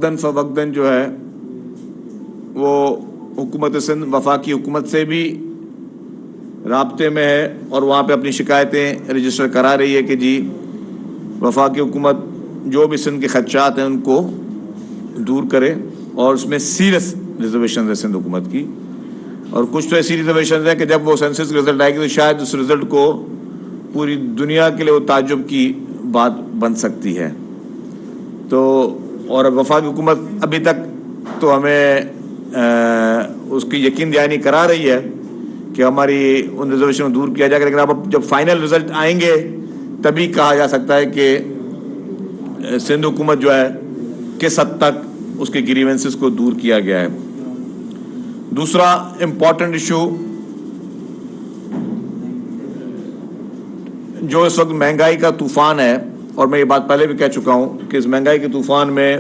وقتاً فوقتاً جو ہے وہ حکومت سندھ وفاقی حکومت سے بھی رابطے میں ہے اور وہاں پہ اپنی شکایتیں رجسٹر کرا رہی ہے کہ جی وفاقی حکومت جو بھی سندھ کے خدشات ہیں ان کو دور کرے، اور اس میں سیریس ریزرویشن ہے سندھ حکومت کی. اور کچھ تو ایسی ریزرویشن ہیں کہ جب وہ سینسس رزلٹ آئے گی تو شاید اس رزلٹ کو پوری دنیا کے لیے وہ تعجب کی بات بن سکتی ہے. تو اور وفاقی حکومت ابھی تک تو ہمیں اس کی یقین دہانی کرا رہی ہے کہ ہماری ان ریزرویشن کو دور کیا جائے گا، لیکن اب جب فائنل رزلٹ آئیں گے تبھی کہا جا سکتا ہے کہ سندھ حکومت جو ہے کس حد تک اس کے گریونسز کو دور کیا گیا ہے. دوسرا امپورٹنٹ ایشو جو اس وقت مہنگائی کا طوفان ہے، اور میں یہ بات پہلے بھی کہہ چکا ہوں کہ اس مہنگائی کے طوفان میں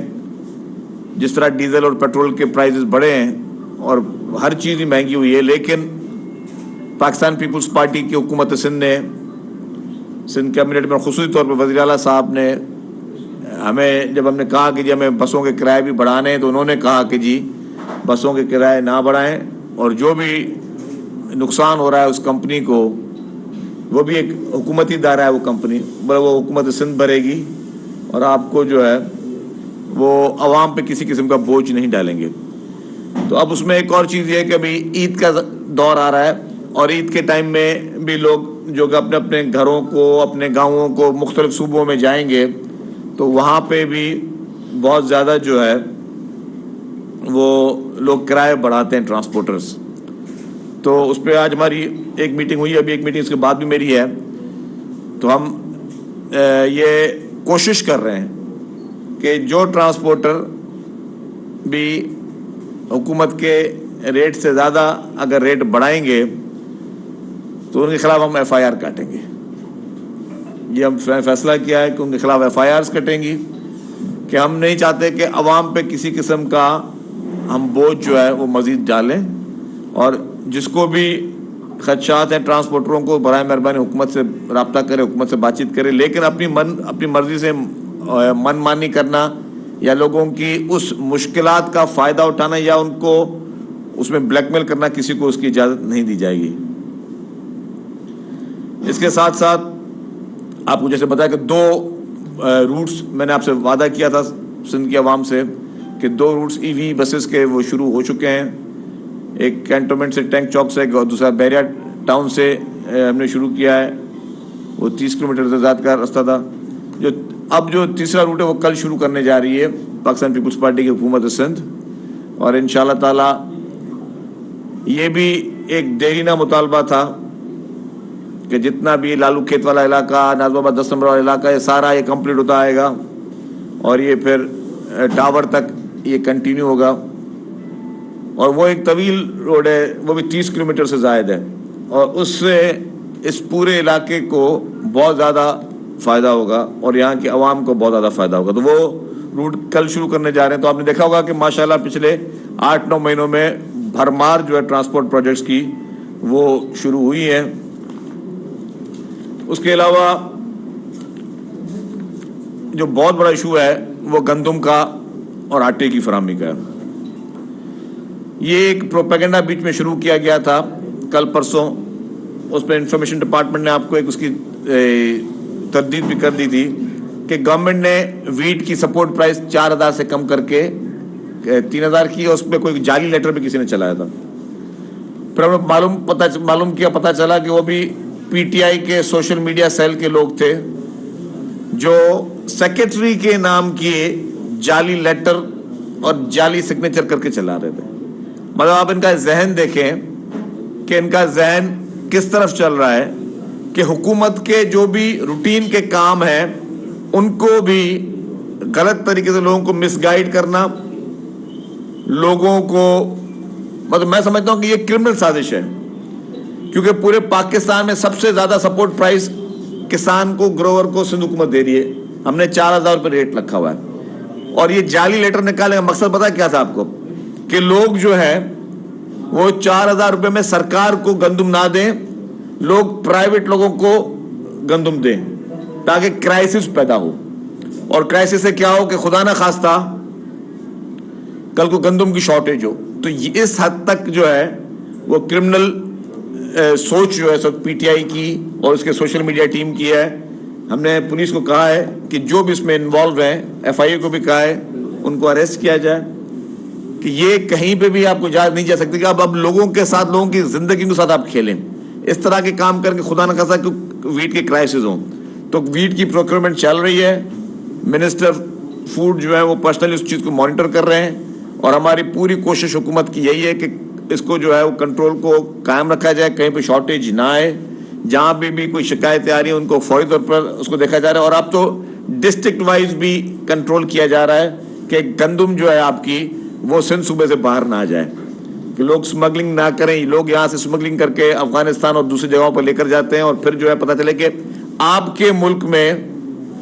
جس طرح ڈیزل اور پیٹرول کے پرائزز بڑھے ہیں اور ہر چیز ہی مہنگی ہوئی ہے، لیکن پاکستان پیپلز پارٹی کی حکومت سندھ نے سندھ کیبنٹ میں خصوصی طور پر وزیر اعلیٰ صاحب نے ہمیں جب ہم نے کہا کہ جی ہمیں بسوں کے کرائے بھی بڑھانے ہیں تو انہوں نے کہا کہ جی بسوں کے کرائے نہ بڑھائیں، اور جو بھی نقصان ہو رہا ہے اس کمپنی کو، وہ بھی ایک حکومتی ادارہ ہے وہ کمپنی، وہ حکومت سندھ بھرے گی اور آپ کو جو ہے وہ عوام پہ کسی قسم کا بوجھ نہیں ڈالیں گے. تو اب اس میں ایک اور چیز یہ ہے کہ ابھی عید کا دور آ رہا ہے، اور عید کے ٹائم میں بھی لوگ جو کہ اپنے اپنے گھروں کو، اپنے گاؤں کو، مختلف صوبوں میں جائیں گے تو وہاں پہ بھی بہت زیادہ جو ہے وہ لوگ کرائے بڑھاتے ہیں ٹرانسپورٹرز. تو اس پہ آج ہماری ایک میٹنگ ہوئی، ابھی ایک میٹنگ اس کے بعد بھی میری ہے. تو ہم یہ کوشش کر رہے ہیں کہ جو ٹرانسپورٹر بھی حکومت کے ریٹ سے زیادہ اگر ریٹ بڑھائیں گے تو ان کے خلاف ہم ایف آئی آر کاٹیں گے. یہ ہم فیصلہ کیا ہے کہ ان کے خلاف ایف آئی آرز کٹیں گی، کہ ہم نہیں چاہتے کہ عوام پہ کسی قسم کا ہم بوجھ جو ہے وہ مزید ڈالیں. اور جس کو بھی خدشات ہیں ٹرانسپورٹروں کو برائے مہربانی حکومت سے رابطہ کرے، حکومت سے بات چیت کرے، لیکن اپنی مرضی سے من مانی کرنا یا لوگوں کی اس مشکلات کا فائدہ اٹھانا یا ان کو اس میں بلیک میل کرنا، کسی کو اس کی اجازت نہیں دی جائے گی. اس کے ساتھ ساتھ آپ کو جیسے بتایا کہ 2 روٹس میں نے آپ سے وعدہ کیا تھا سندھ کی عوام سے کہ 2 روٹس ای وی بسز کے وہ شروع ہو چکے ہیں. ایک کینٹونمنٹ سے ٹینک چوک سے، اور دوسرا بیریا ٹاؤن سے ہم نے شروع کیا ہے. وہ 30 کلومیٹر سے زیادہ کا راستہ تھا. اب جو تیسرا روٹ ہے وہ کل شروع کرنے جا رہی ہے پاکستان پیپلز پارٹی کی حکومت سندھ، اور انشاءاللہ تعالی یہ بھی ایک دیرینہ مطالبہ تھا کہ جتنا بھی لالو کھیت والا علاقہ، نازم آباد 10 نمبر والا علاقہ، یہ سارا یہ کمپلیٹ ہوتا آئے گا اور یہ پھر ٹاور تک یہ کنٹینیو ہوگا. اور وہ ایک طویل روڈ ہے، وہ بھی 30 کلومیٹر سے زائد ہے، اور اس سے اس پورے علاقے کو بہت زیادہ فائدہ ہوگا اور یہاں کی عوام کو بہت زیادہ فائدہ ہوگا. تو وہ روٹ کل شروع کرنے جا رہے ہیں. تو آپ نے دیکھا ہوگا کہ ماشاءاللہ پچھلے 8-9 مہینوں میں بھرمار جو ہے ٹرانسپورٹ پروجیکٹس کی وہ شروع ہوئی ہیں. اس کے علاوہ جو بہت بڑا ایشو ہے وہ گندم کا اور آٹے کی فراہمی کا ہے. یہ ایک پروپیگنڈا بیچ میں شروع کیا گیا تھا کل پرسوں، اس پہ انفارمیشن ڈپارٹمنٹ نے آپ کو ایک اس کی تردید بھی کر دی تھی کہ گورنمنٹ نے ویٹ کی سپورٹ پرائس 4000 سے کم کر کے 3000 کی، اور اس پہ کوئی جعلی لیٹر بھی کسی نے چلایا تھا. پھر ہم نے معلوم کیا، پتہ چلا کہ وہ بھی پی ٹی آئی کے سوشل میڈیا سیل کے لوگ تھے جو سیکرٹری کے نام کیے جعلی لیٹر اور جعلی سگنیچر کر کے چلا رہے تھے. مطلب آپ ان کا ذہن دیکھیں کہ ان کا ذہن کس طرف چل رہا ہے کہ حکومت کے جو بھی روٹین کے کام ہیں ان کو بھی غلط طریقے سے لوگوں کو مس گائیڈ کرنا، لوگوں کو مطلب میں سمجھتا ہوں کہ یہ کرمنل سازش ہے، کیونکہ پورے پاکستان میں سب سے زیادہ سپورٹ پرائس کسان کو، گروور کو سندھ حکومت دے رہی ہے. ہم نے 4000 روپے ریٹ رکھا ہوا ہے، اور یہ جعلی لیٹر نکالنے کا مقصد پتا کیا تھا آپ کو؟ کہ لوگ جو ہے وہ 4000 روپے میں سرکار کو گندم نہ دیں، لوگ پرائیویٹ لوگوں کو گندم دیں تاکہ کرائسس پیدا ہو. اور کرائسس سے کیا ہو کہ خدا نہ خواستہ کل کو گندم کی شارٹیج ہو. تو اس حد تک جو ہے وہ کرمنل سوچ جو ہے سب پی ٹی آئی کی اور اس کے سوشل میڈیا ٹیم کی ہے. ہم نے پولیس کو کہا ہے کہ جو بھی اس میں انوالو ہیں, ایف آئی اے کو بھی کہا ہے ان کو اریسٹ کیا جائے, کہ یہ کہیں پہ بھی آپ کو اجازت نہیں جا سکتی کہ اب لوگوں کے ساتھ, لوگوں کی زندگی کے ساتھ آپ کھیلیں. اس طرح کے کام کر کے خدا نہ خاصا کہ ویٹ کے کرائسس ہوں. تو ویٹ کی پروکیورمنٹ چل رہی ہے, منسٹر فوڈ جو ہے وہ پرسنلی اس چیز کو مانیٹر کر رہے ہیں, اور ہماری پوری کوشش حکومت کی یہی ہے کہ اس کو جو ہے وہ کنٹرول کو قائم رکھا جائے, کہیں پہ شارٹیج نہ آئے. جہاں بھی کوئی شکایتیں آ رہی ہیں ان کو فوری طور پر اس کو دیکھا جا رہا ہے. اور اب تو ڈسٹرکٹ وائز بھی کنٹرول کیا جا رہا ہے کہ گندم جو ہے آپ کی وہ سندھ صوبے سے باہر نہ آ جائے, کہ لوگ سمگلنگ نہ کریں. لوگ یہاں سے سمگلنگ کر کے افغانستان اور دوسری جگہوں پر لے کر جاتے ہیں, اور پھر جو ہے پتہ چلے کہ آپ کے ملک میں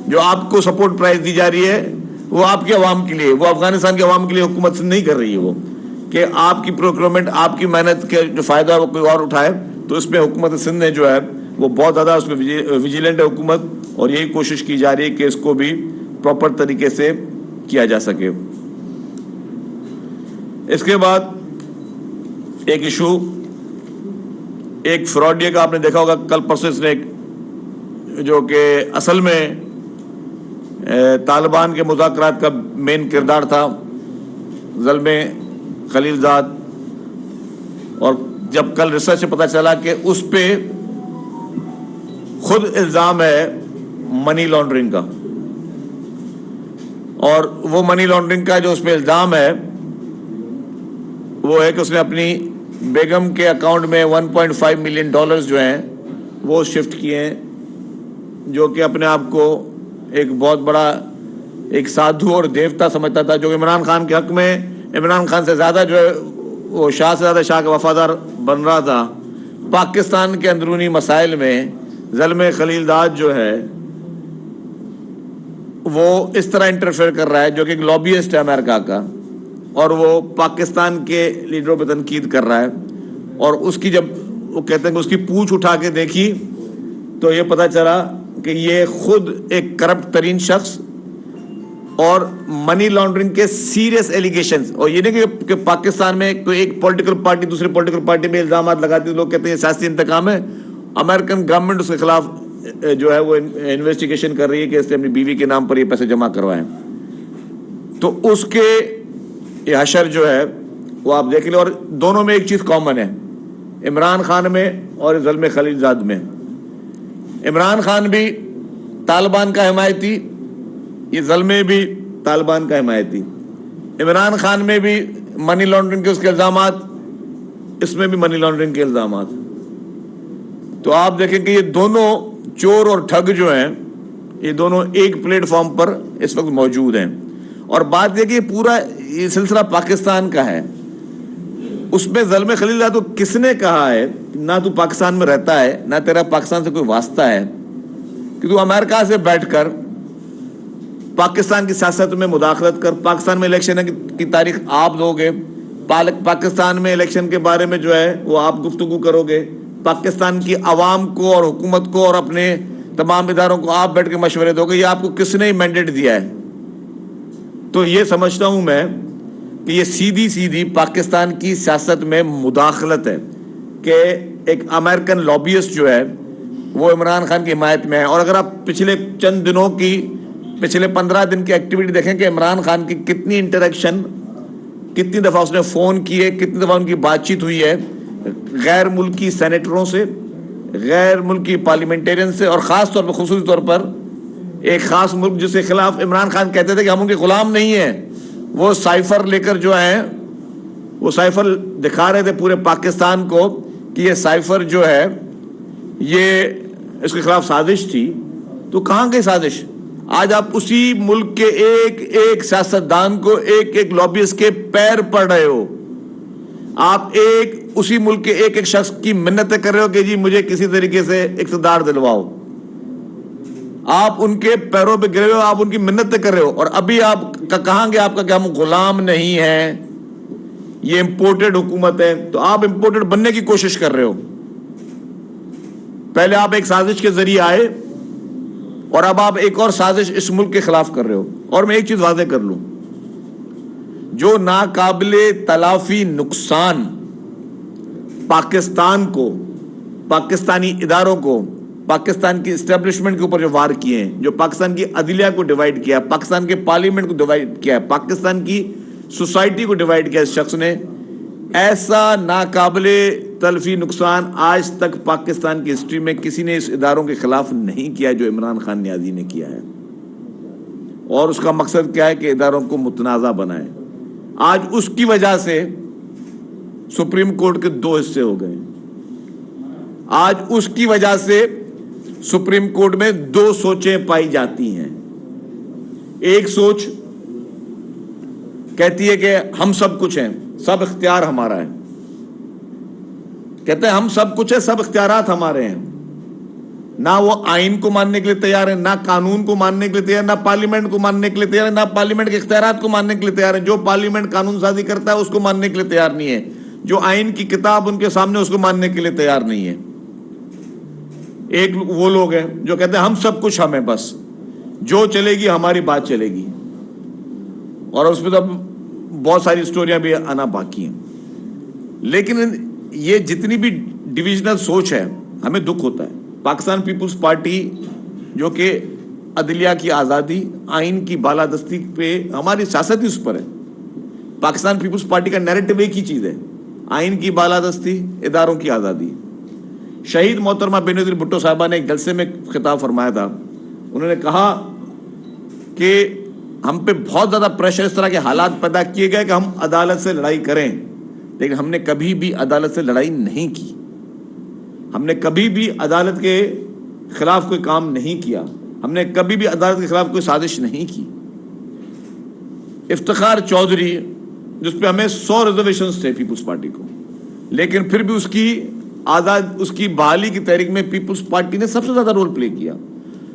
جو آپ کو سپورٹ پرائز دی جا رہی ہے وہ آپ کے عوام کے لیے, وہ افغانستان کے عوام کے لیے حکومت نہیں کر رہی ہے, وہ کہ آپ کی پروکیورمنٹ, آپ کی محنت کے جو فائدہ ہے وہ کوئی اور اٹھائے. تو اس میں حکومت سندھ نے جو ہے وہ بہت زیادہ اس میں ویجیلنٹ ہے حکومت, اور یہی کوشش کی جا رہی ہے کہ اس کو بھی پراپر طریقے سے کیا جا سکے. اس کے بعد ایک ایشو, ایک فراڈیے کا آپ نے دیکھا ہوگا کل پرسوں اس نے جو کہ اصل میں طالبان کے مذاکرات کا مین کردار تھا, زلمے خلیل زاد. اور جب کل ریسرچ سے پتہ چلا کہ اس پہ خود الزام ہے منی لانڈرنگ کا, اور وہ منی لانڈرنگ کا جو اس پہ الزام ہے وہ ہے کہ اس نے اپنی بیگم کے اکاؤنٹ میں 1.5 ملین ڈالرز جو ہیں وہ شفٹ کیے ہیں, جو کہ اپنے آپ کو ایک بہت بڑا ایک سادھو اور دیوتا سمجھتا تھا, جو عمران خان کے حق میں عمران خان سے زیادہ جو ہے وہ شاہ سے زیادہ شاہ کا وفادار بن رہا تھا. پاکستان کے اندرونی مسائل میں زلمے خلیل زاد جو ہے وہ اس طرح انٹرفیئر کر رہا ہے, جو کہ ایک لابیسٹ ہے امریکہ کا, اور وہ پاکستان کے لیڈروں پہ تنقید کر رہا ہے. اور اس کی جب وہ کہتے ہیں کہ اس کی پوچھ اٹھا کے دیکھی تو یہ پتہ چلا کہ یہ خود ایک کرپٹ ترین شخص اور منی لانڈرنگ کے سیریس ایلیگیشنز, اور یہ نہیں کہ پاکستان میں کوئی ایک پولیٹیکل پارٹی دوسری پولیٹیکل پارٹی میں الزامات لگاتی ہے, لوگ کہتے ہیں یہ سیاسی انتقام ہے. امریکن گورنمنٹ اس کے خلاف جو ہے وہ انویسٹیگیشن کر رہی ہے کہ اس نے اپنی بیوی کے نام پر یہ پیسے جمع کروائے. تو اس کے یہ حشر جو ہے وہ آپ دیکھ لیں, اور دونوں میں ایک چیز کامن ہے, عمران خان میں اور زلمے خلیل زاد میں. عمران خان بھی طالبان کا حمایتی, یہ زلمے بھی طالبان کا حمایتی. عمران خان میں بھی منی لانڈرنگ کے اس کے الزامات, اس میں بھی منی لانڈرنگ کے الزامات. تو آپ دیکھیں کہ یہ دونوں چور اور ٹھگ جو ہیں یہ دونوں ایک پلیٹ فارم پر اس وقت موجود ہیں. اور بات یہ کہ پورا یہ سلسلہ پاکستان کا ہے, اس میں زلمے خلیل زاد کو کس نے کہا ہے نہ تو پاکستان میں رہتا ہے نہ تیرا پاکستان سے کوئی واسطہ ہے کہ تو امریکہ سے بیٹھ کر پاکستان کی سیاست میں مداخلت کر, پاکستان میں الیکشن کی تاریخ آپ دو گے, پاکستان میں الیکشن کے بارے میں جو ہے وہ آپ گفتگو کرو گے, پاکستان کی عوام کو اور حکومت کو اور اپنے تمام اداروں کو آپ بیٹھ کے مشورے دو گے. یہ آپ کو کس نے مینڈیٹ دیا ہے؟ تو یہ سمجھتا ہوں میں کہ یہ سیدھی سیدھی پاکستان کی سیاست میں مداخلت ہے کہ ایک امریکن لابیسٹ جو ہے وہ عمران خان کی حمایت میں ہے. اور اگر آپ پچھلے چند دنوں کی پچھلے 15 دن کی ایکٹیویٹی دیکھیں کہ عمران خان کی کتنی انٹریکشن, کتنی دفعہ اس نے فون کیے, کتنی دفعہ ان کی بات چیت ہوئی ہے غیر ملکی سینیٹروں سے, غیر ملکی پارلیمنٹیرین سے, اور خاص طور پر خصوصی طور پر ایک خاص ملک جس کے خلاف عمران خان کہتے تھے کہ ہم ان کے غلام نہیں ہیں, وہ سائفر لے کر جو ہیں وہ سائفر دکھا رہے تھے پورے پاکستان کو کہ یہ سائفر جو ہے یہ اس کے خلاف سازش تھی. تو کہاں گئی سازش؟ آج آپ اسی ملک کے ایک ایک سیاستدان کو ایک ایک لابیسٹ کے پیر پڑ رہے ہو, آپ ایک اسی ملک کے ایک ایک شخص کی منتیں کر رہے ہو کہ جی مجھے کسی طریقے سے اقتدار دلواؤ. آپ ان کے پیروں پہ گرے ہو, آپ ان کی منتیں کر رہے ہو, اور ابھی آپ کہاں گے آپ کا کہ ہم غلام نہیں ہیں, یہ امپورٹڈ حکومت ہے. تو آپ امپورٹڈ بننے کی کوشش کر رہے ہو. پہلے آپ ایک سازش کے ذریعے آئے اور اب آپ ایک اور سازش اس ملک کے خلاف کر رہے ہو. اور میں ایک چیز واضح کر لوں, جو ناقابل تلافی نقصان پاکستان کو، پاکستانی اداروں کو، پاکستان کی اسٹیبلشمنٹ کے اوپر جو وار کیے ہیں، جو پاکستان کی عدلیہ کو ڈیوائیڈ کیا، پاکستان کے پارلیمنٹ کو ڈیوائیڈ کیا، پاکستان کی سوسائٹی کو ڈیوائیڈ کیا اس شخص نے، ایسا ناقابل تلفی نقصان آج تک پاکستان کی ہسٹری میں کسی نے اس اداروں کے خلاف نہیں کیا جو عمران خان نیازی نے کیا ہے۔ اور اس کا مقصد کیا ہے کہ اداروں کو متنازع بنائے۔ آج اس کی وجہ سے سپریم کورٹ کے 2 حصے ہو گئے، آج اس کی وجہ سے سپریم کورٹ میں 2 سوچیں پائی جاتی ہیں۔ ایک سوچ کہتی ہے کہ ہم سب کچھ ہیں، سب اختیار ہمارا ہے، کہتے ہیں ہم سب کچھ ہے، سب اختیارات ہمارے ہیں۔ نہ وہ آئین کو ماننے کے لیے تیار ہے، نہ قانون کو ماننے کے لیے تیار ہے، نہ پارلیمنٹ کو ماننے کے لیے تیار ہے، نہ پارلیمنٹ کے اختیارات کو ماننے کے لیے تیار ہے۔ جو پارلیمنٹ قانون سازی کرتا ہے اس کو ماننے کے لیے تیار نہیں ہے، جو آئین کی کتاب ان کے سامنے اس کو ماننے کے لیے تیار نہیں ہے۔ ایک وہ لوگ ہیں جو کہتے ہیں ہم سب کچھ ہمیں، بس جو چلے گی ہماری بات چلے گی، اور اس میں تو بہت ساری سٹوریاں بھی آنا باقی ہیں۔ لیکن یہ جتنی بھی ڈویژنل سوچ ہے، ہمیں دکھ ہوتا ہے۔ پاکستان پیپلز پارٹی جو کہ عدلیہ کی آزادی، آئین کی بالادستی پہ ہماری سیاست ہی اس پر ہے۔ پاکستان پیپلز پارٹی کا نیریٹو ایک ہی چیز ہے، آئین کی بالادستی، اداروں کی آزادی۔ شہید محترمہ بینظیر بھٹو صاحبہ نے ایک جلسے میں خطاب فرمایا تھا، انہوں نے کہا کہ ہم پہ بہت زیادہ پریشر، اس طرح کے حالات پیدا کیے گئے کہ ہم عدالت سے لڑائی کریں، لیکن ہم نے کبھی بھی عدالت سے لڑائی نہیں کی، ہم نے کبھی بھی عدالت کے خلاف کوئی کام نہیں کیا، ہم نے کبھی بھی عدالت کے خلاف کوئی سازش نہیں کی۔ افتخار چودھری جس پہ ہمیں 100 ریزرویشنز تھے پیپلز پارٹی کو، لیکن پھر بھی اس کی بحالی کی تحریک میں پیپلز پارٹی نے سب سے زیادہ رول پلے کیا۔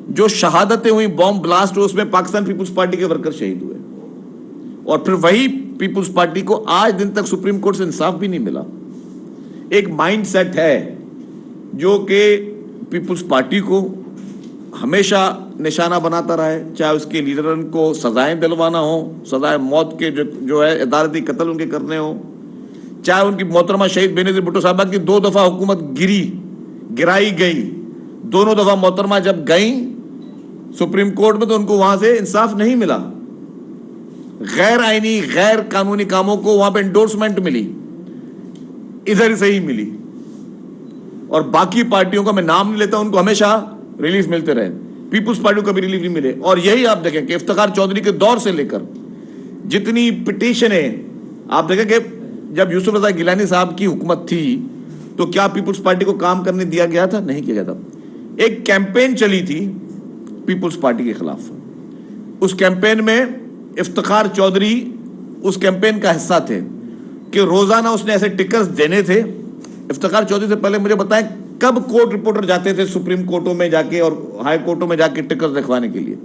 جو شہادتیں ہوئی، بوم بلاسٹ ہوئے، اس میں پاکستان پیپلز پارٹی کے ورکر شہید ہوئے، اور پھر وہی پیپلز پارٹی کو آج دن تک سپریم کورٹ سے انصاف بھی نہیں ملا۔ ایک مائنڈ سیٹ ہے جو کہ پیپلز پارٹی کو ہمیشہ نشانہ بناتا رہا ہے، چاہے اس کے لیڈرن کو سزائیں دلوانا ہو، سزائے موت کے جو ہے عدالتی قتل ان کے کرنے ہو، چاہے ان کی محترمہ شہید بینظیر بھٹو صاحبہ کی 2 دفعہ حکومت گرائی گئی، دونوں دفعہ محترمہ جب گئیں سپریم کورٹ میں تو ان کو وہاں سے انصاف نہیں ملا، غیر آئینی غیر قانونی کاموں کو وہاں پہ انڈورسمنٹ ملی، ادھر ہی صحیح ملی، اور باقی پارٹیوں کا میں نام نہیں لیتا، ان کو ہمیشہ ریلیف ملتے رہے، پیپلز پارٹی کو کبھی ریلیف نہیں ملے۔ اور یہی آپ دیکھیں کہ افتخار چودھری کے دور سے لے کر جتنی پٹیشنیں آپ دیکھیں کہ جب یوسف رضا گیلانی صاحب کی حکومت تھی تو کیا پیپلز پارٹی کو کام کرنے دیا گیا تھا؟ نہیں کیا گیا تھا۔ ایک کیمپین چلی تھی پیپلز پارٹی کے خلاف، اس کیمپین میں افتخار چودھری اس کیمپین کا حصہ تھے کہ روزانہ اس نے ایسے ٹکرز دینے تھے۔ افتخار چودھری سے پہلے مجھے بتائیں کب کورٹ رپورٹر جاتے تھے سپریم کورٹوں میں جا کے اور ہائی کورٹوں میں جا کے ٹکرز دکھوانے کے لیے؟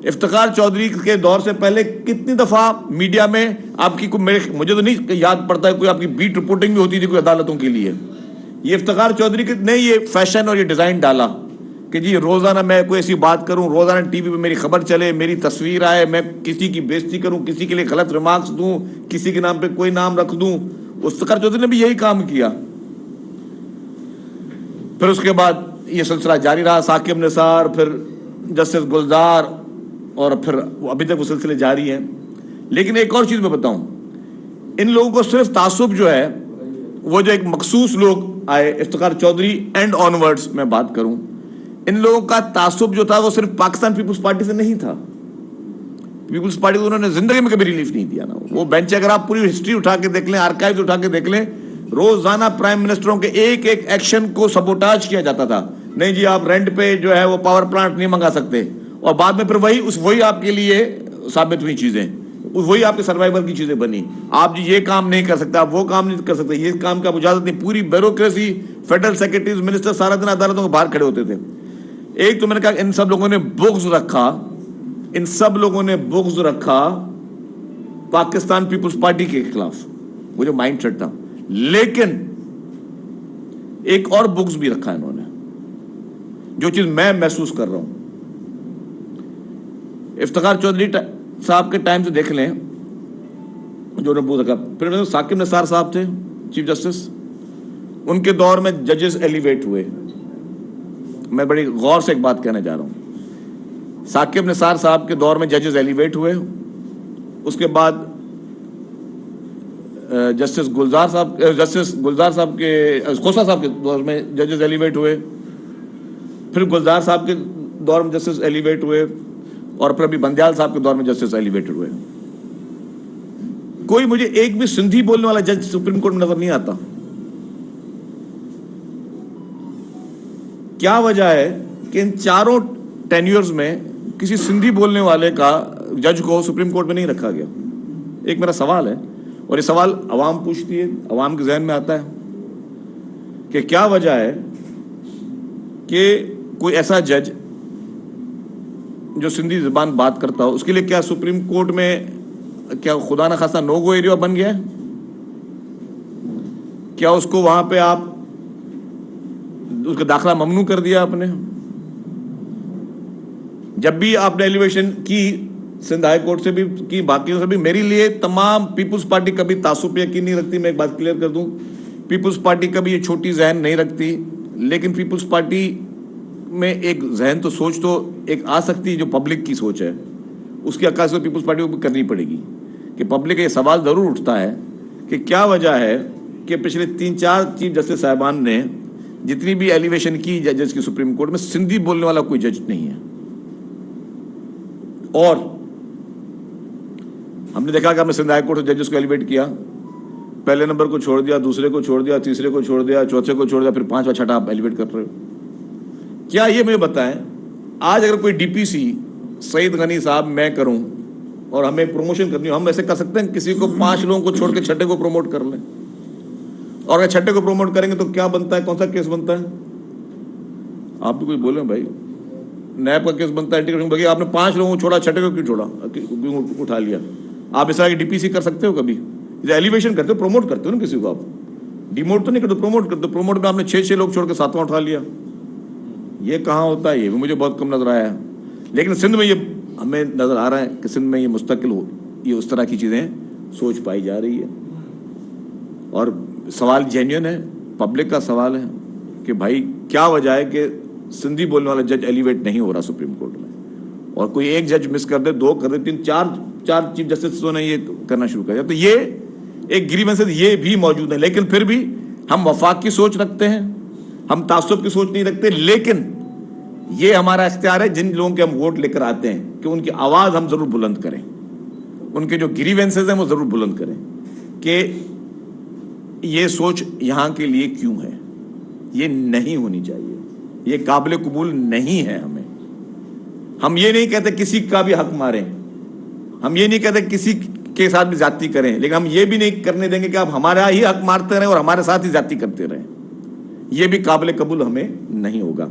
افتخار چودھری کے دور سے پہلے کتنی دفعہ میڈیا میں آپ کی مجھے تو نہیں یاد پڑتا ہے کوئی آپ کی بیٹ رپورٹنگ بھی ہوتی تھی کوئی عدالتوں کے لیے۔ یہ افتخار چودھری نے یہ فیشن اور یہ ڈیزائن ڈالا کہ جی روزانہ میں کوئی ایسی بات کروں، روزانہ ٹی وی پہ میری خبر چلے، میری تصویر آئے، میں کسی کی بےزتی کروں، کسی کے لیے غلط ریمارکس دوں، کسی کے نام پہ کوئی نام رکھ دوں۔ افتخار چودھری نے بھی یہی کام کیا۔ پھر اس کے بعد یہ سلسلہ جاری رہا، ثاقب نثار، پھر جسٹس گلزار، اور پھر ابھی تک وہ سلسلے جاری ہیں۔ لیکن ایک اور چیز میں بتاؤں، ان لوگوں کو صرف تعصب جو ہے، وہ جو ایک مخصوص لوگ آئے، افتخار چودھری اینڈ آنورڈز میں بات کروں، ان لوگوں کا تعصب جو تھا وہ صرف پاکستان پیپلز پارٹی سے نہیں تھا۔ پیپلز پارٹی کو انہوں نے زندگی میں کبھی ریلیف نہیں دیا نا۔ وہ بینچ اگر آپ پوری ہسٹری اٹھا کے دیکھ لیں، آرکائیوز اٹھا کے دیکھ لیں، روزانہ پرائم منسٹروں کے ایک ایک ایکشن کو سبوٹاج کیا جاتا تھا۔ نہیں جی آپ رینٹ پہ جو ہے وہ پاور پلانٹ نہیں منگا سکتے، اور بعد میں پھر وہی آپ کے لیے ثابت ہوئی چیزیں، وہی آپ کے سروائیول کی چیزیں بنی۔ آپ جی یہ کام نہیں کر سکتے، آپ وہ کام نہیں کر سکتے، یہ کام کا اجازت نہیں۔ پوری بیوروکریسی، فیڈرل سیکرٹریز، منسٹر سارا دن عدالتوں کے باہر کھڑے ہوتے تھے۔ ایک تو میں نے کہا ان سب لوگوں نے بغض رکھا، ان سب لوگوں نے بغض رکھا پاکستان پیپلز پارٹی کے خلاف، وہ جو مائنڈ سیٹ تھا۔ لیکن ایک اور بغض بھی رکھا انہوں نے، جو چیز میں محسوس کر رہا ہوں۔ افتخار چودھری صاحب کے ٹائم سے دیکھ لیں، جو نے پوچھا. پھر ثاقب نثار صاحب تھے چیف جسٹس, ان کے دور میں ججز ایلیویٹ ہوئے. میں بڑی غور سے ایک بات کہنا چاہ رہا ہوں. ثاقب نثار صاحب کے دور میں ججز ایلیویٹ ہوئے, اس کے بعد جسٹس گلزار صاحب کے کھوسہ صاحب کے دور میں ججز ایلیویٹ ہوئے, پھر گلزار صاحب کے دور میں جسٹس ایلیویٹ ہوئے, اور پھر ابھی بندیال صاحب کے دور میں جسٹس ایلیویٹڈ ہوئے. کوئی مجھے ایک بھی سندھی بولنے والا جج سپریم کورٹ میں نظر نہیں آتا. کیا وجہ ہے کہ ان چاروں ٹینیورز میں کسی سندھی بولنے والے کا جج کو سپریم کورٹ میں نہیں رکھا گیا؟ ایک میرا سوال ہے, اور یہ سوال عوام پوچھتی ہے, عوام کے ذہن میں آتا ہے کہ کیا وجہ ہے کہ کوئی ایسا جج جو سندھی زبان بات کرتا ہو, اس کے لیے کیا سپریم کورٹ میں کیا خدا نہ خاصا نو گو ایریا بن گیا ہے؟ کیا اس کو وہاں پہ آپ اس کا داخلہ ممنوع کر دیا آپ نے؟ جب بھی آپ نے ایلیویشن کی سندھ ہائی کورٹ سے بھی کی, باقیوں سے بھی, میرے لیے تمام پیپلز پارٹی کبھی تعصب پہ یقین نہیں رکھتی. میں ایک بات کلیئر کر دوں, پیپلز پارٹی کبھی یہ چھوٹی ذہن نہیں رکھتی, لیکن پیپلز پارٹی میں ایک ذہن تو سوچ تو ایک آ سکتی ہے جو پبلک کی سوچ ہے, اس کی عکاسی تو پیپلز پارٹی کو بھی کرنی پڑے گی. کہ پبلک کا یہ سوال ضرور اٹھتا ہے کہ کیا وجہ ہے کہ پچھلے 3-4 چیف جسٹس صاحبان نے جتنی بھی ایلیویشن کی ججز کی سپریم کورٹ میں, سندھی بولنے والا کوئی جج نہیں ہے. اور ہم نے دیکھا کہ ہم نے سندھ ہائی کورٹ سے ججز کو ایلیویٹ کیا, پہلے نمبر کو چھوڑ دیا, دوسرے کو چھوڑ دیا, تیسرے کو چھوڑ دیا, چوتھے کو چھوڑ دیا, پھر 5واں 6واں آپ ایلیویٹ کر رہے ہو. کیا یہ مجھے بتائیں, آج اگر کوئی ڈی پی سی سعید غنی صاحب میں کروں اور ہمیں پروموشن کرنی ہو, ہم ایسے کر سکتے ہیں کسی کو 5 لوگوں کو چھوڑ کے 6ٹھے کو پروموٹ کر لیں؟ اور اگر 6ٹھے کو پروموٹ کریں گے تو کیا بنتا ہے, کون سا کیس بنتا ہے؟ آپ بھی کوئی بولیں بھائی. نیب کا کیس بنتا ہے, بھائی آپ نے 5 لوگوں کو چھوڑا, 6ٹھے کو کیوں چھوڑا, کیوں اٹھا لیا؟ آپ اس طرح کی ڈی پی سی کر سکتے ہو کبھی؟ ایلیویشن کرتے ہو, پروموٹ کرتے ہو نا کسی کو, آپ ڈیموٹ تو نہیں کرتے, پروموٹ کرتے ہو. پروموٹ میں آپ نے 6 لوگ چھوڑ کے 7واں اٹھا لیا. یہ کہاں ہوتا ہے؟ یہ بھی مجھے بہت کم نظر آیا ہے. لیکن سندھ میں یہ ہمیں نظر آ رہا ہے کہ سندھ میں یہ مستقل ہو, یہ اس طرح کی چیزیں سوچ پائی جا رہی ہے. اور سوال جینیئن ہے, پبلک کا سوال ہے کہ بھائی کیا وجہ ہے کہ سندھی بولنے والا جج ایلیویٹ نہیں ہو رہا سپریم کورٹ میں, اور کوئی ایک جج مس کر دے, 2 کر دے, 3 4 چیف جسٹسوں نے یہ کرنا شروع کر دیا. تو یہ ایک گریونس یہ بھی موجود ہے. لیکن پھر بھی ہم وفاق کی سوچ رکھتے ہیں, ہم تعصب کی سوچ نہیں رکھتے. لیکن یہ ہمارا اختیار ہے جن لوگوں کے ہم ووٹ لے کر آتے ہیں کہ ان کی آواز ہم ضرور بلند کریں, ان کے جو گریونسز ہیں وہ ضرور بلند کریں کہ یہ سوچ یہاں کے لیے کیوں ہے, یہ نہیں ہونی چاہیے, یہ قابل قبول نہیں ہے. ہم یہ نہیں کہتے کسی کا بھی حق ماریں, ہم یہ نہیں کہتے کسی کے ساتھ بھی زیادتی کریں, لیکن ہم یہ بھی نہیں کرنے دیں گے کہ آپ ہمارا ہی حق مارتے رہیں اور ہمارے ساتھ ہی زیادتی کرتے رہیں. یہ بھی قابل قبول ہمیں نہیں ہوگا.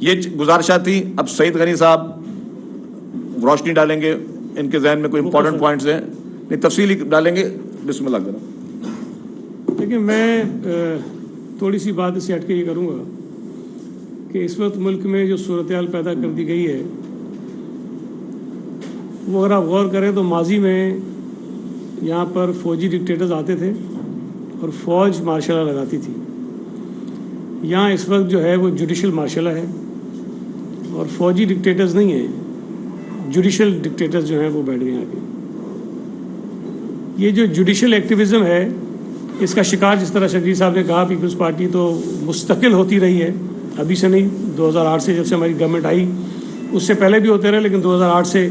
یہ گزارشات تھی. اب سعید غنی صاحب روشنی ڈالیں گے, ان کے ذہن میں کوئی امپورٹنٹ پوائنٹس ہیں, نہیں تفصیلی ڈالیں گے. بسم اللہ کریں. لیکن میں تھوڑی سی بات اس سے ہٹ کے یہ کروں گا کہ اس وقت ملک میں جو صورتحال پیدا کر دی گئی ہے, وہ اگر آپ غور کریں تو ماضی میں یہاں پر فوجی ڈکٹیٹرز آتے تھے اور فوج مارشل لا لگاتی تھی. یہاں اس وقت جو ہے وہ جوڈیشل مارشل لا ہے, اور فوجی ڈکٹیٹرز نہیں ہیں, جوڈیشل ڈکٹیٹرز جو ہیں وہ بیٹھ گئے آگے. یہ جو جوڈیشل ایکٹیویزم ہے, اس کا شکار جس طرح شفیع صاحب نے کہا, پیپلز پارٹی تو مستقل ہوتی رہی ہے, ابھی سے نہیں, 2008 سے جب سے ہماری گورنمنٹ آئی, اس سے پہلے بھی ہوتے رہے, لیکن 2008 سے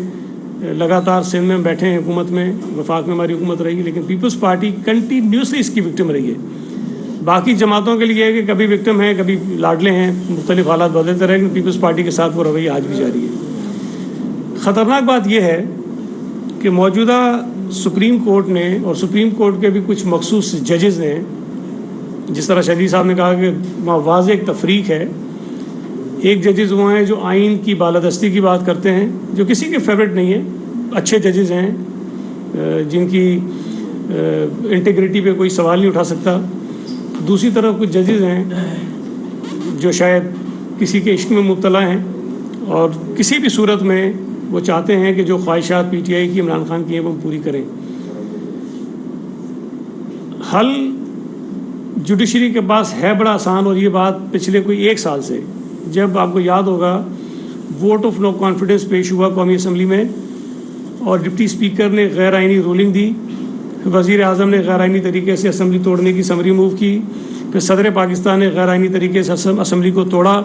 لگاتار سندھ میں بیٹھے ہیں حکومت میں, وفاق میں ہماری حکومت رہی, لیکن پیپلز پارٹی کنٹینیوسلی اس کی وکٹم رہی ہے. باقی جماعتوں کے لیے ہے کہ کبھی وکٹم ہیں, کبھی لاڈلے ہیں, مختلف حالات بدلتے رہے, لیکن پیپلز پارٹی کے ساتھ وہ رویہ آج بھی جاری ہے. خطرناک بات یہ ہے کہ موجودہ سپریم کورٹ نے, اور سپریم کورٹ کے بھی کچھ مخصوص ججز نے, جس طرح شہید صاحب نے کہا کہ وہاں واضح ایک تفریق ہے. ایک ججز وہ ہیں جو آئین کی بالادستی کی بات کرتے ہیں, جو کسی کے فیوریٹ نہیں ہیں, اچھے ججز ہیں جن کی انٹیگریٹی پہ کوئی سوال نہیں اٹھا سکتا. دوسری طرف کچھ ججز ہیں جو شاید کسی کے عشق میں مبتلا ہیں, اور کسی بھی صورت میں وہ چاہتے ہیں کہ جو خواہشات پی ٹی آئی کی, عمران خان کی ہیں, وہ ہم پوری کریں. حل جوڈیشری کے پاس ہے بڑا آسان، اور یہ بات پچھلے کوئی 1 سال سے، جب آپ کو یاد ہوگا ووٹ آف نو کانفیڈنس پیش ہوا قومی اسمبلی میں اور ڈپٹی اسپیکر نے غیر آئینی رولنگ دی، وزیر اعظم نے غیر آئینی طریقے سے اسمبلی توڑنے کی سمری موو کی، پھر صدر پاکستان نے غیر آئینی طریقے سے اسمبلی کو توڑا،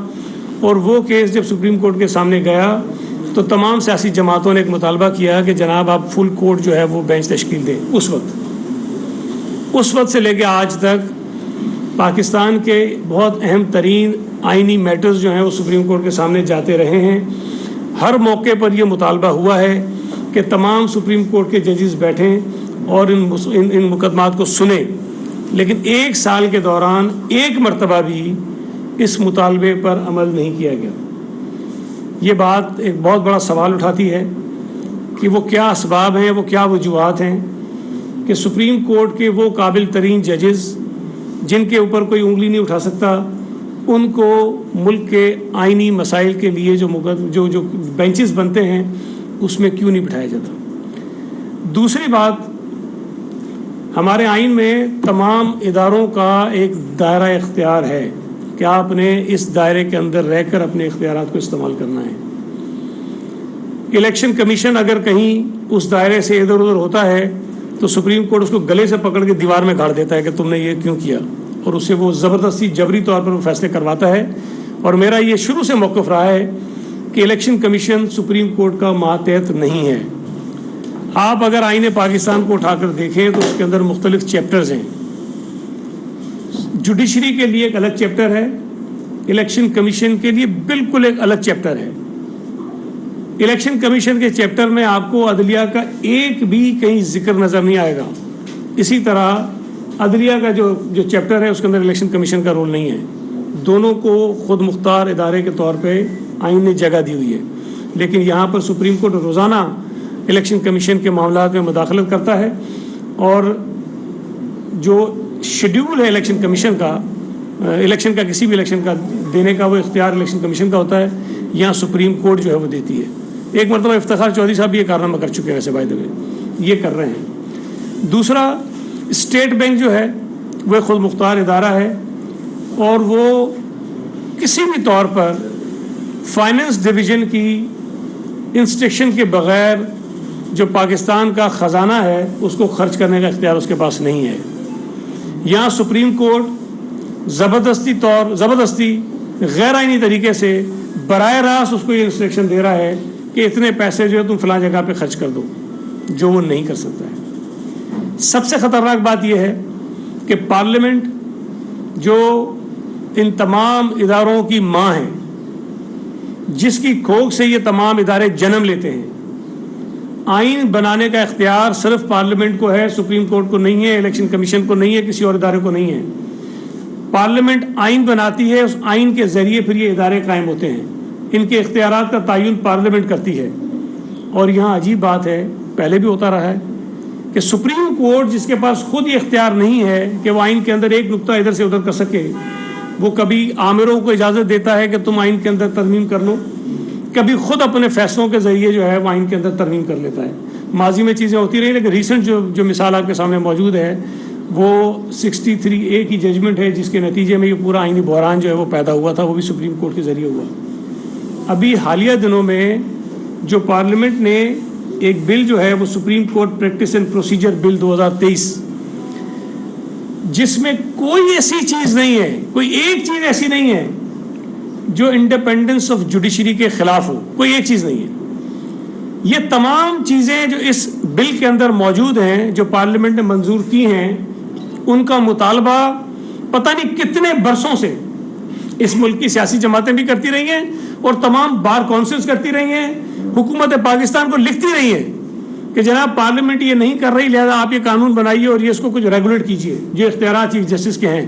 اور وہ کیس جب سپریم کورٹ کے سامنے گیا تو تمام سیاسی جماعتوں نے ایک مطالبہ کیا کہ جناب آپ فل کورٹ جو ہے وہ بینچ تشکیل دیں۔ اس وقت سے لے کے آج تک پاکستان کے بہت اہم ترین آئینی میٹرز جو ہیں وہ سپریم کورٹ کے سامنے جاتے رہے ہیں۔ ہر موقع پر یہ مطالبہ ہوا ہے کہ تمام سپریم کورٹ کے ججز بیٹھیں اور ان مقدمات کو سنیں، لیکن 1 سال کے دوران ایک مرتبہ بھی اس مطالبے پر عمل نہیں کیا گیا۔ یہ بات ایک بہت بڑا سوال اٹھاتی ہے کہ وہ کیا اسباب ہیں، وہ کیا وجوہات ہیں کہ سپریم کورٹ کے وہ قابل ترین ججز جن کے اوپر کوئی انگلی نہیں اٹھا سکتا، ان کو ملک کے آئینی مسائل کے لیے جو بینچز بنتے ہیں اس میں کیوں نہیں بٹھایا جاتا۔ دوسری بات، ہمارے آئین میں تمام اداروں کا ایک دائرہ اختیار ہے کہ آپ نے اس دائرے کے اندر رہ کر اپنے اختیارات کو استعمال کرنا ہے۔ الیکشن کمیشن اگر کہیں اس دائرے سے ادھر ادھر ہوتا ہے تو سپریم کورٹ اس کو گلے سے پکڑ کے دیوار میں گاڑ دیتا ہے کہ تم نے یہ کیوں کیا، اور اسے وہ زبردستی جبری طور پر وہ فیصلے کرواتا ہے۔ اور میرا یہ شروع سے موقف رہا ہے کہ الیکشن کمیشن سپریم کورٹ کا ماتحت نہیں ہے۔ آپ اگر آئین پاکستان کو اٹھا کر دیکھیں تو اس کے اندر مختلف چیپٹرز ہیں۔ جوڈیشری کے لیے ایک الگ چیپٹر ہے، الیکشن کمیشن کے لیے بالکل ایک الگ چیپٹر ہے۔ الیکشن کمیشن کے چیپٹر میں آپ کو عدلیہ کا ایک بھی کہیں ذکر نظر نہیں آئے گا۔ اسی طرح عدلیہ کا جو چیپٹر ہے اس کے اندر الیکشن کمیشن کا رول نہیں ہے۔ دونوں کو خود مختار ادارے کے طور پہ آئین نے جگہ دی ہوئی ہے، لیکن یہاں پر سپریم کورٹ روزانہ الیکشن کمیشن کے معاملات میں مداخلت کرتا ہے، اور جو شیڈیول ہے الیکشن کمیشن کا، الیکشن کا کسی بھی الیکشن کا دینے کا وہ اختیار الیکشن کمیشن کا ہوتا ہے، یہاں سپریم کورٹ جو ہے وہ دیتی ہے۔ ایک مرتبہ افتخار چودھری صاحب بھی یہ کارنامہ کر چکے ہیں، ویسے بائی دا وے یہ کر رہے ہیں۔ دوسرا، اسٹیٹ بینک جو ہے وہ خود مختار ادارہ ہے، اور وہ کسی بھی طور پر فائننس ڈویژن کی انسٹرکشن کے بغیر جو پاکستان کا خزانہ ہے اس کو خرچ کرنے کا اختیار اس کے پاس نہیں ہے۔ یہاں سپریم کورٹ زبردستی غیر آئینی طریقے سے براہ راست اس کو یہ انسٹرکشن دے رہا ہے کہ اتنے پیسے جو ہے تم فلاں جگہ پہ خرچ کر دو، جو وہ نہیں کر سکتا ہے۔ سب سے خطرناک بات یہ ہے کہ پارلیمنٹ جو ان تمام اداروں کی ماں ہے، جس کی کھوج سے یہ تمام ادارے جنم لیتے ہیں، آئین بنانے کا اختیار صرف پارلیمنٹ کو ہے، سپریم کورٹ کو نہیں ہے، الیکشن کمیشن کو نہیں ہے، کسی اور ادارے کو نہیں ہے۔ پارلیمنٹ آئین بناتی ہے، اس آئین کے ذریعے پھر یہ ادارے قائم ہوتے ہیں، ان کے اختیارات کا تعین پارلیمنٹ کرتی ہے۔ اور یہاں عجیب بات ہے، پہلے بھی ہوتا رہا ہے کہ سپریم کورٹ جس کے پاس خود یہ اختیار نہیں ہے کہ وہ آئین کے اندر ایک نقطہ ادھر سے ادھر کر سکے، وہ کبھی آمروں کو اجازت دیتا ہے کہ تم آئین کے اندر ترمیم کر لو، کبھی خود اپنے فیصلوں کے ذریعے جو ہے وہ آئین کے اندر ترمیم کر لیتا ہے۔ ماضی میں چیزیں ہوتی رہی، لیکن ریسنٹ جو مثال آپ کے سامنے موجود ہے وہ 63A کی ججمنٹ ہے، جس کے نتیجے میں یہ پورا آئینی بحران جو ہے وہ پیدا ہوا تھا، وہ بھی سپریم کورٹ کے ذریعے ہوا۔ ابھی حالیہ دنوں میں جو پارلیمنٹ نے ایک بل جو ہے وہ supreme court practice and procedure bill 2023، جس میں کوئی ایسی چیز نہیں ہے، کوئی ایک چیز ایسی نہیں ہے جو انڈیپینڈنس آف جوڈیشری کے خلاف ہو، کوئی ایک چیز نہیں ہے۔ یہ تمام چیزیں جو اس بل کے اندر موجود ہیں، جو پارلیمنٹ نے منظور کی ہیں، ان کا مطالبہ پتہ نہیں کتنے برسوں سے اس ملک کی سیاسی جماعتیں بھی کرتی رہی ہیں، اور تمام بار کونسلز کرتی رہی ہیں، حکومت پاکستان کو لکھتی رہی ہیں کہ جناب پارلیمنٹ یہ نہیں کر رہی، لہذا آپ یہ قانون بنائیے اور یہ اس کو کچھ ریگولیٹ کیجیے۔ جو اختیارات چیف جسٹس کے ہیں،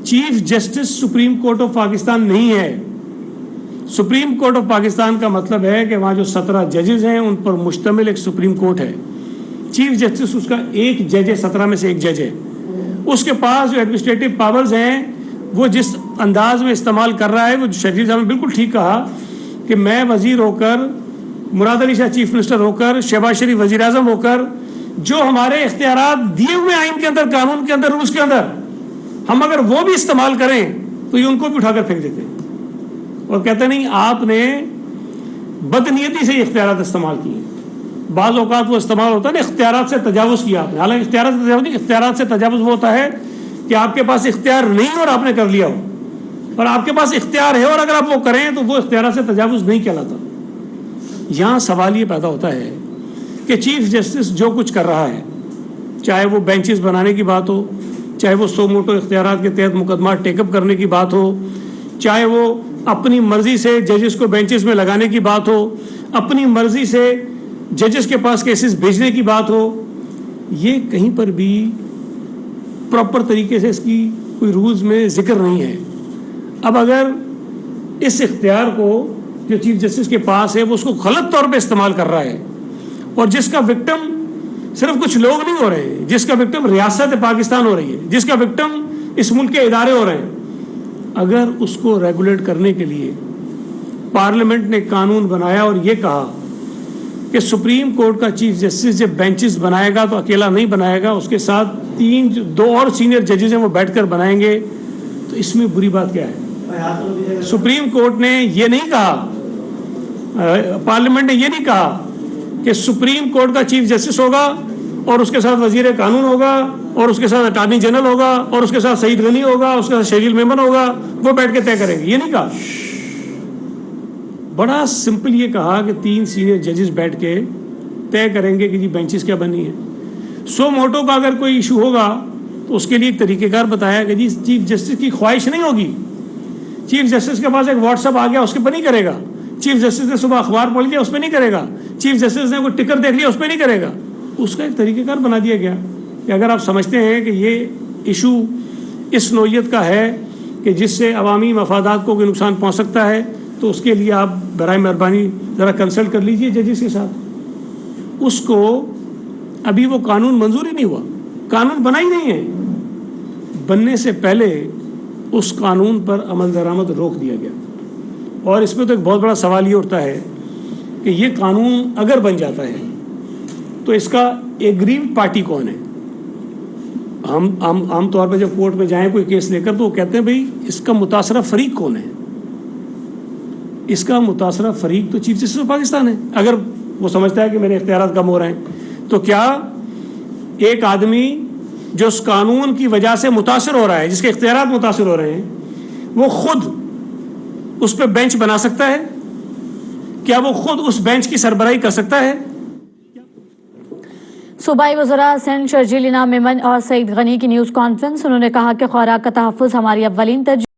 chief justice supreme court of Pakistan نہیں ہے۔ سپریم کورٹ آف پاکستان کا مطلب ہے کہ وہاں جو 17 ججز ہیں ان پر مشتمل ایک سپریم کورٹ ہے۔ چیف جسٹس اس کا ایک جج ہے، 17 میں سے ایک جج ہے۔ اس کے پاس جو ایڈمنسٹریٹو پاورز ہیں وہ جس انداز میں استعمال کر رہا ہے، وہ شریف صاحب نے بالکل ٹھیک کہا کہ میں وزیر ہو کر، مراد علی شاہ چیف منسٹر ہو کر، شہباز شریف وزیر اعظم ہو کر، جو ہمارے اختیارات دیے ہوئے آئین کے اندر، قانون کے اندر، رولز کے اندر، ہم اگر وہ بھی استعمال کریں تو یہ ان کو بھی اٹھا کر پھینک دیتے ہیں اور کہتے نہیں آپ نے بدنیتی سے یہ اختیارات استعمال کیے. بعض اوقات وہ استعمال ہوتا ہے نا اختیارات سے تجاوز کیا آپ نے، حالانکہ اختیارات سے تجاوز نہیں، اختیارات سے تجاوز وہ ہوتا ہے کہ آپ کے پاس اختیار نہیں اور آپ نے کر لیا ہو، اور آپ کے پاس اختیار ہے اور اگر آپ وہ کریں تو وہ اختیارات سے تجاوز نہیں کہلاتا. یہاں سوال یہ پیدا ہوتا ہے کہ چیف جسٹس جو کچھ کر رہا ہے، چاہے وہ بینچز بنانے کی بات ہو، چاہے وہ سو موٹو اختیارات کے تحت مقدمات ٹیک اپ کرنے کی بات ہو، چاہے وہ اپنی مرضی سے ججز کو بینچز میں لگانے کی بات ہو، اپنی مرضی سے ججز کے پاس کیسز بھیجنے کی بات ہو، یہ کہیں پر بھی پراپر طریقے سے اس کی کوئی رولز میں ذکر نہیں ہے. اب اگر اس اختیار کو جو چیف جسٹس کے پاس ہے وہ اس کو غلط طور پہ استعمال کر رہا ہے، اور جس کا وکٹم صرف کچھ لوگ نہیں ہو رہے ہیں، جس کا وکٹم ریاست پاکستان ہو رہی ہے، جس کا وکٹم اس ملک کے ادارے ہو رہے ہیں، اگر اس کو ریگولیٹ کرنے کے لیے پارلیمنٹ نے قانون بنایا اور یہ کہا کہ سپریم کورٹ کا چیف جسٹس جب بینچز بنائے گا تو اکیلا نہیں بنائے گا، اس کے ساتھ دو اور سینئر ججز ہیں وہ بیٹھ کر بنائیں گے، تو اس میں بری بات کیا ہے؟ سپریم کورٹ نے یہ نہیں کہا، پارلیمنٹ نے یہ نہیں کہا کہ سپریم کورٹ کا چیف جسٹس ہوگا اور اس کے ساتھ وزیر قانون ہوگا اور اس کے ساتھ اٹارنی جنرل ہوگا اور اس کے ساتھ سعید غنی ہوگا، اس کے ساتھ شہریل میمن ہوگا، وہ بیٹھ کے طے کریں گے. یہ نہیں کہا، بڑا سمپل یہ کہا کہ 3 سینئر ججز بیٹھ کے طے کریں گے کہ جی بینچز کیا بنی ہے. سو موٹو کا اگر کوئی ایشو ہوگا تو اس کے لیے ایک طریقہ کار بتایا کہ جی چیف جسٹس کی خواہش نہیں ہوگی، چیف جسٹس کے پاس ایک واٹس ایپ آ گیا اس کے پہ نہیں کرے گا، چیف جسٹس نے صبح اخبار پڑھ لیا اس پہ نہیں کرے گا، چیف جسٹس نے کوئی ٹکر دیکھ لیا اس پہ نہیں کرے گا. اس کا ایک طریقہ کار بنا دیا گیا کہ اگر آپ سمجھتے ہیں کہ یہ ایشو اس نوعیت کا ہے کہ جس سے عوامی مفادات کو کوئی نقصان پہنچ سکتا ہے تو اس کے لیے آپ برائے مہربانی ذرا کنسلٹ کر لیجئے ججز کے ساتھ. اس کو ابھی وہ قانون منظور ہی نہیں ہوا، قانون بنا ہی نہیں ہے، بننے سے پہلے اس قانون پر عمل درآمد روک دیا گیا. اور اس میں تو ایک بہت بڑا سوال یہ اٹھتا ہے کہ یہ قانون اگر بن جاتا ہے تو اس کا ایگریوڈ پارٹی کون ہے؟ ہم عام طور پہ جب کورٹ میں جائیں کوئی کیس لے کر تو وہ کہتے ہیں بھئی اس کا متاثرہ فریق کون ہے؟ اس کا متاثرہ فریق تو چیف جسٹس آف پاکستان ہے. اگر وہ سمجھتا ہے کہ میرے اختیارات کم ہو رہے ہیں تو کیا ایک آدمی جو اس قانون کی وجہ سے متاثر ہو رہا ہے، جس کے اختیارات متاثر ہو رہے ہیں، وہ خود اس پہ بینچ بنا سکتا ہے؟ کیا وہ خود اس بینچ کی سربراہی کر سکتا ہے؟ صوبائی وزراء سندھ شرجیل انعام میمن اور سعید غنی کی نیوز کانفرنس. انہوں نے کہا کہ خوراک کا تحفظ ہماری اولین ترجیح